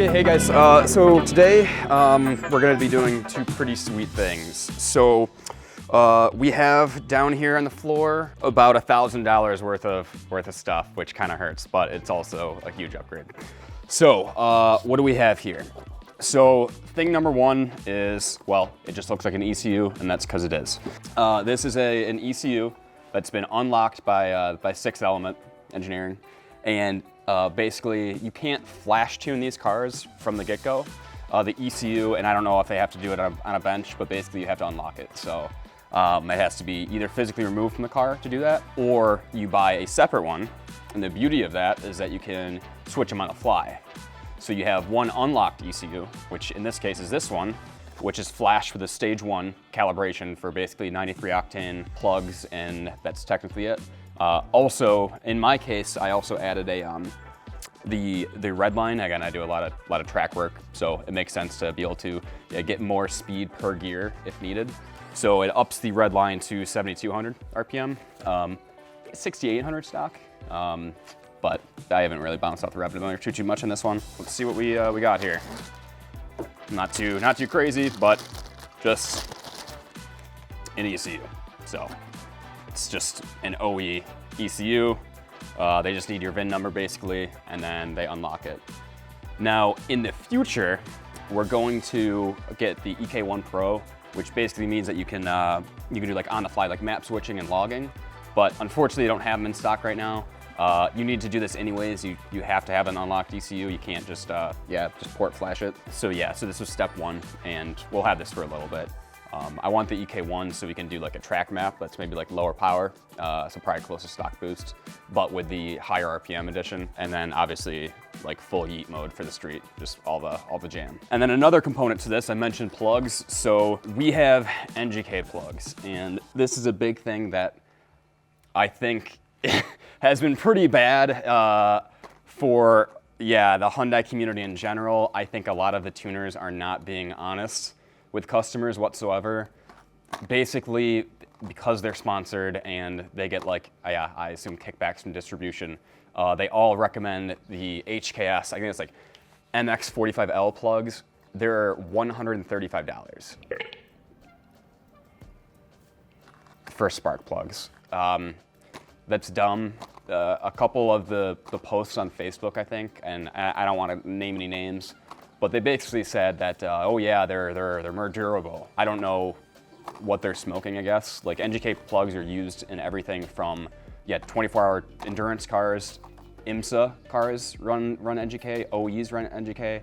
Okay, hey guys, so today we're going to be doing two pretty sweet things. So we have down here on the floor about $1,000 worth of stuff, which kind of hurts, but it's also a huge upgrade. So what do we have here? So thing number one is, well, it just looks like an ECU, and that's because it is. This is an ECU that's been unlocked by 6 Element Engineering, and basically you can't flash tune these cars from the get-go. The ECU, and I don't know if they have to do it on a bench, but basically you have to unlock it. So it has to be either physically removed from the car to do that, or you buy a separate one. And the beauty of that is that you can switch them on the fly. So you have one unlocked ECU, which in this case is this one, which is flashed with a stage 1 calibration for basically 93 octane plugs, and that's technically it. Also, in my case, I also added the red line. Again, I do a lot of track work, so it makes sense to be able to get more speed per gear if needed. So it ups the red line to 7,200 RPM, 6,800 stock. But I haven't really bounced off the revenue too much on this one. Let's see what we got here. Not too crazy, but just an ECU. So it's just an OE ECU. They just need your VIN number basically, and then they unlock it. Now in the future, we're going to get the EK1 Pro, which basically means that you can do like on the fly, like map switching and logging. But unfortunately, they don't have them in stock right now. You need to do this anyways. You have to have an unlocked ECU. You can't just port flash it. So yeah, so this was step 1, and we'll have this for a little bit. I want the EK1 so we can do like a track map that's maybe like lower power, so probably close to stock boost, but with the higher RPM edition, and then obviously like full yeet mode for the street, just all the jam. And then another component to this, I mentioned plugs. So we have NGK plugs, and this is a big thing that I think has been pretty bad for the Hyundai community in general. I think a lot of the tuners are not being honest with customers whatsoever. Basically, because they're sponsored and they get like, I assume kickbacks from distribution, they all recommend the HKS, I think it's like MX45L plugs. They're $135 for spark plugs. That's dumb. A couple of the posts on Facebook, I think, and I don't want to name any names, but they basically said that, oh yeah, they're more durable. I don't know what they're smoking, I guess. Like NGK plugs are used in everything from 24-hour endurance cars, IMSA cars run NGK, OEs run NGK.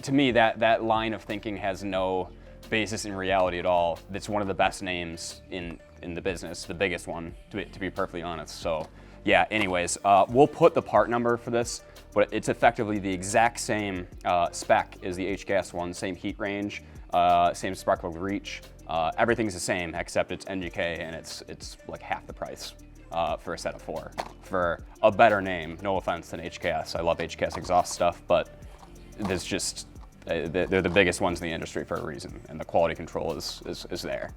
To me, that line of thinking has no basis in reality at all. It's one of the best names in the business, the biggest one, to be perfectly honest. So yeah, anyways, we'll put the part number for this, but it's effectively the exact same spec as the HGAS one, same heat range, same spark plug reach. Everything's the same except it's NGK, and it's like half the price for a set of 4 for a better name. No offense than HKS. I love HKS exhaust stuff, but there's just they're the biggest ones in the industry for a reason, and the quality control is there.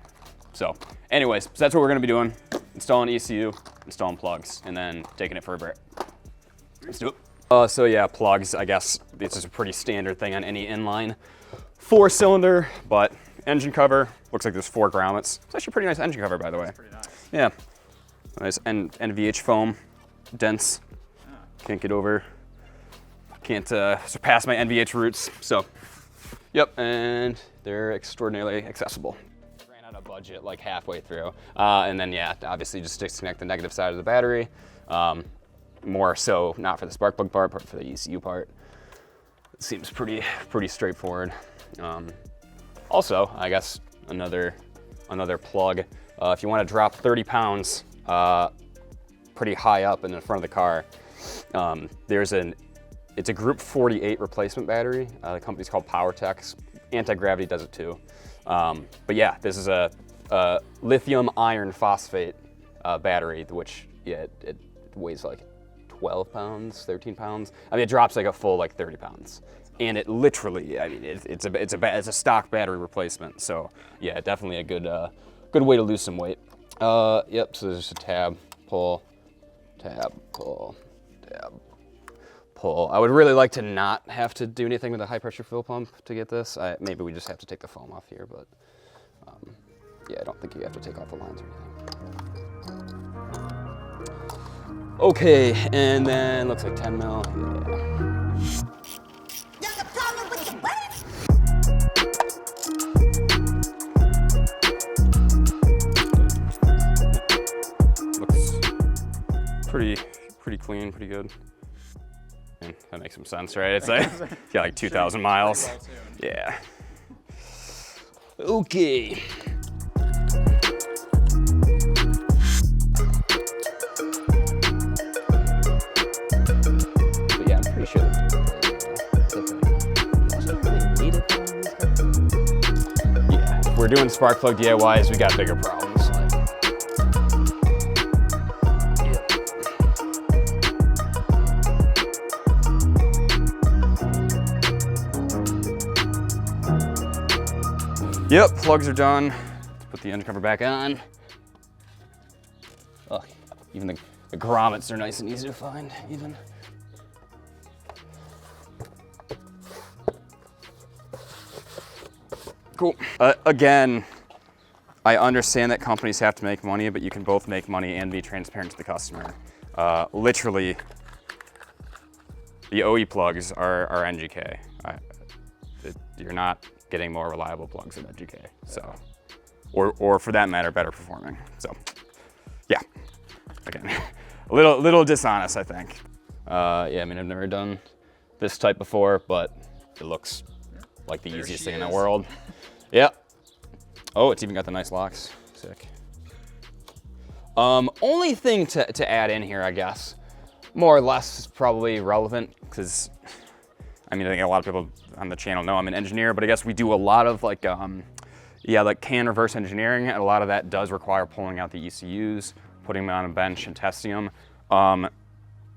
So anyways, so that's what we're gonna be doing. Installing ECU, installing plugs, and then taking it for a break. Let's do it. So yeah, plugs, I guess this is a pretty standard thing on any inline 4-cylinder, but engine cover, looks like there's 4 grommets. It's actually a pretty nice engine cover, by the way. That's pretty nice. Yeah, nice NVH foam, dense. Can't get over, can't surpass my NVH roots. So, yep, and they're extraordinarily accessible. Ran out of budget like halfway through. And then yeah, obviously just disconnect the negative side of the battery. More so not for the spark plug part, but for the ECU part. It seems pretty straightforward. Also, I guess another plug. If you want to drop 30 pounds pretty high up in the front of the car, it's a Group 48 replacement battery. The company's called PowerTech. Anti-gravity does it too. But yeah, this is a lithium iron phosphate battery, which it weighs like 12 pounds, 13 pounds. I mean, it drops like a full like 30 pounds. And it literally, I mean, it's a stock battery replacement. So yeah, definitely a good way to lose some weight. Yep, so there's just a tab, pull, tab, pull, tab, pull. I would really like to not have to do anything with a high pressure fuel pump to get this. Maybe we just have to take the foam off here, but yeah, I don't think you have to take off the lines or anything. Okay, and then looks like 10 mil. Yeah. Looks pretty clean, pretty good. And that makes some sense, right? It's like, yeah, like 2,000 miles. Yeah. Okay. But yeah, I'm pretty sure yeah, if we're doing spark plug DIYs, we got bigger problems. Yep, plugs are done. Let's put the engine cover back on. Oh, even the grommets are nice and easy to find, even. Cool. Again, I understand that companies have to make money, but you can both make money and be transparent to the customer. Literally, the OE plugs are NGK. You're not getting more reliable plugs than NGK, so, or for that matter, better performing. So, yeah, again, a little dishonest, I think. Yeah, I mean, I've never done this type before, but it looks like the easiest thing in the world. Yeah. Oh, it's even got the nice locks. Sick. Only thing to add in here, I guess, more or less is probably relevant, because I mean, I think a lot of people on the channel know I'm an engineer, but I guess we do a lot of like CAN reverse engineering, and a lot of that does require pulling out the ECUs, putting them on a bench and testing them.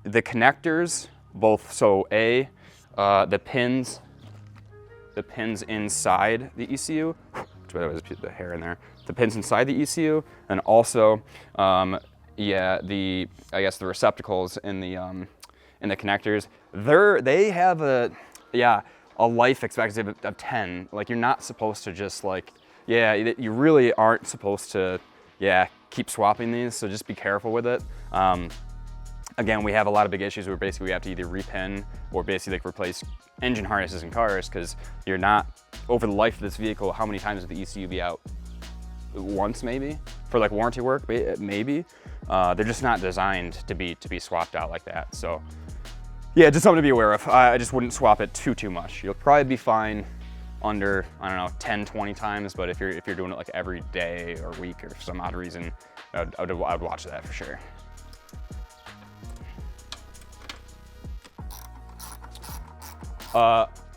The connectors, both, so the pins inside the ECU, there's the hair in there, the pins inside the ECU, and also, yeah, I guess the receptacles in the connectors, they have a life expectancy of 10. Like, you're not supposed to just like, yeah, you really aren't supposed to, yeah, keep swapping these, so just be careful with it. Again, we have a lot of big issues where basically we have to either repin or basically like replace engine harnesses in cars, because you're not, over the life of this vehicle, how many times would the ECU be out? Once maybe? For like warranty work, maybe. They're just not designed to be swapped out like that, so. Yeah, just something to be aware of. I just wouldn't swap it too much. You'll probably be fine under, I don't know, 10, 20 times, but if you're doing it like every day or week or for some odd reason, I would watch that for sure.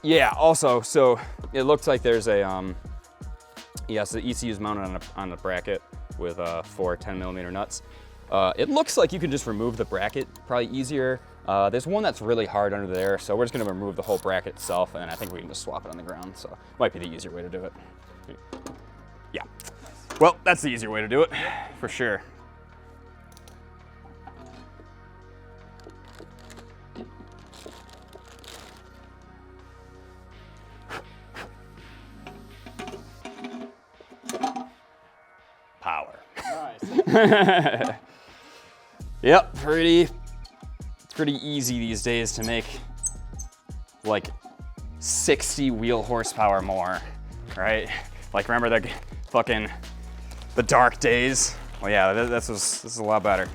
Yeah, also, so it looks like there's a, yes, the ECU is mounted on a bracket with 4 10mm nuts. It looks like you can just remove the bracket probably easier. There's one that's really hard under there, so we're just gonna remove the whole bracket itself, and I think we can just swap it on the ground, so might be the easier way to do it. Yeah. Well, that's the easier way to do it, for sure. Power. Nice. Yep, it's pretty easy these days to make like 60 wheel horsepower more, right? Like, remember the dark days? Well, yeah, this is a lot better.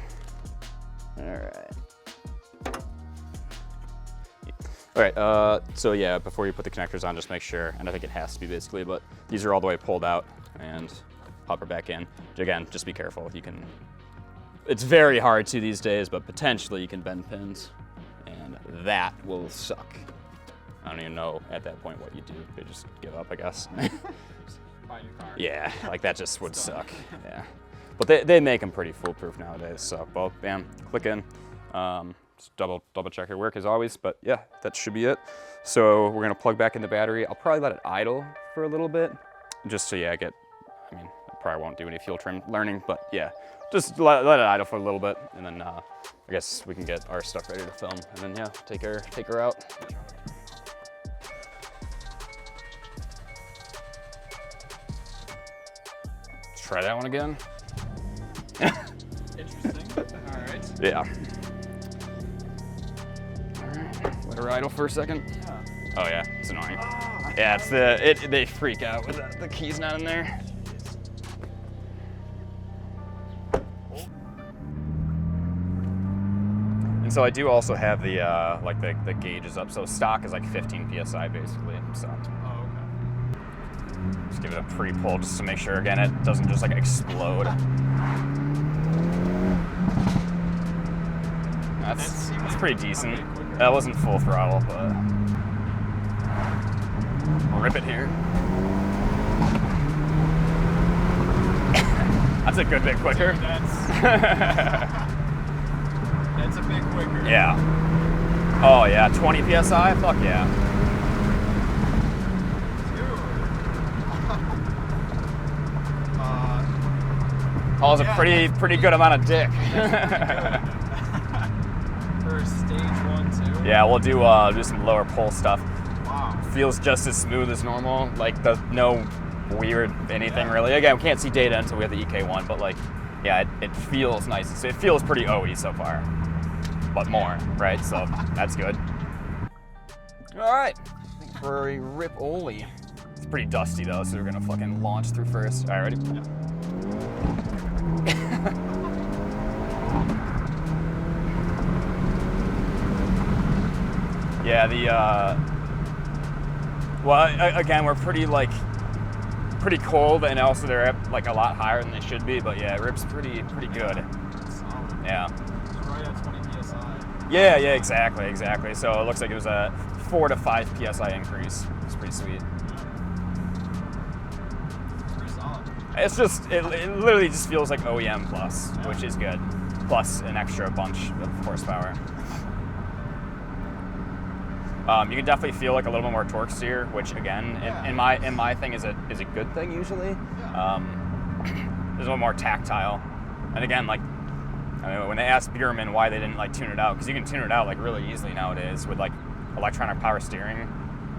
All right, so yeah, before you put the connectors on, just make sure, and I think it has to be basically, but these are all the way pulled out, and pop her back in. Again, just be careful. It's very hard to these days, but potentially you can bend pins, and that will suck. I don't even know at that point what you do. You just give up, I guess. Buy a new car. Yeah, like that just would suck. Yeah, but they make them pretty foolproof nowadays. So both, bam, click in. Just double check your work as always. But yeah, that should be it. So we're gonna plug back in the battery. I'll probably let it idle for a little bit, just so yeah, I mean, I probably won't do any fuel trim learning, but yeah, just let it idle for a little bit, and then I guess we can get our stuff ready to film, and then yeah, take her out. Let's try that one again. Interesting. All right. Yeah. All right. Let her idle for a second. Yeah. Oh yeah, it's annoying. Ah. Yeah, it's they freak out with the keys not in there. And so I do also have the like the gauges up. So stock is like 15 psi basically. So Oh, okay. just give it a pre-pull just to make sure again it doesn't just like explode. That's pretty decent. That wasn't full throttle, but I'll rip it here. That's a good bit quicker. That's a bit quicker. Yeah. Oh yeah, 20 psi? Fuck yeah. Dude. Oh, it's a pretty good amount of dick. For stage 1 too. Yeah, we'll do some lower pull stuff. Wow. Feels just as smooth as normal. Like no weird anything really. Again, we can't see data until we have the EK1, but like, yeah, it feels nice. It feels pretty OE so far, but more, right? So that's good. All right, for a rip-oly. It's pretty dusty though, so we're gonna fucking launch through first. All right, ready? Yeah. Yeah, well, again, we're pretty cold, and also they're like a lot higher than they should be, but yeah, it rips pretty good. Solid. Yeah. It's right at 20 psi. Yeah, exactly. So it looks like it was a 4 to 5 psi increase. It's pretty sweet. Pretty solid. It's just, it literally just feels like OEM plus, which is good. Plus an extra bunch of horsepower. You can definitely feel like a little bit more torque steer, which again, in my thing is a good thing usually. Yeah. There's a little more tactile, and again, like, I mean, when they asked Bierman why they didn't like tune it out, because you can tune it out like really easily nowadays with like electronic power steering.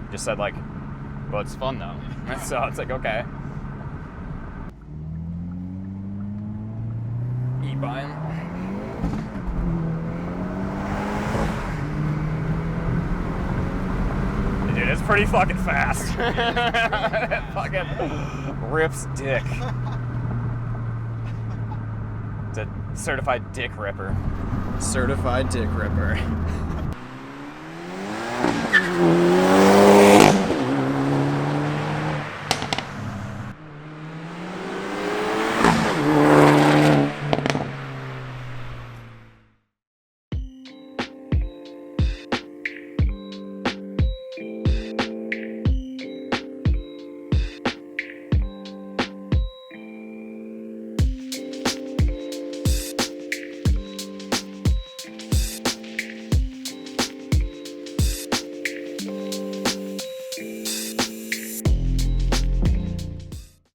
Just said like, well, it's fun though. So it's like, okay. E-buying. Dude, it's pretty fucking fast. It fucking rips dick. It's a certified dick ripper. Certified dick ripper.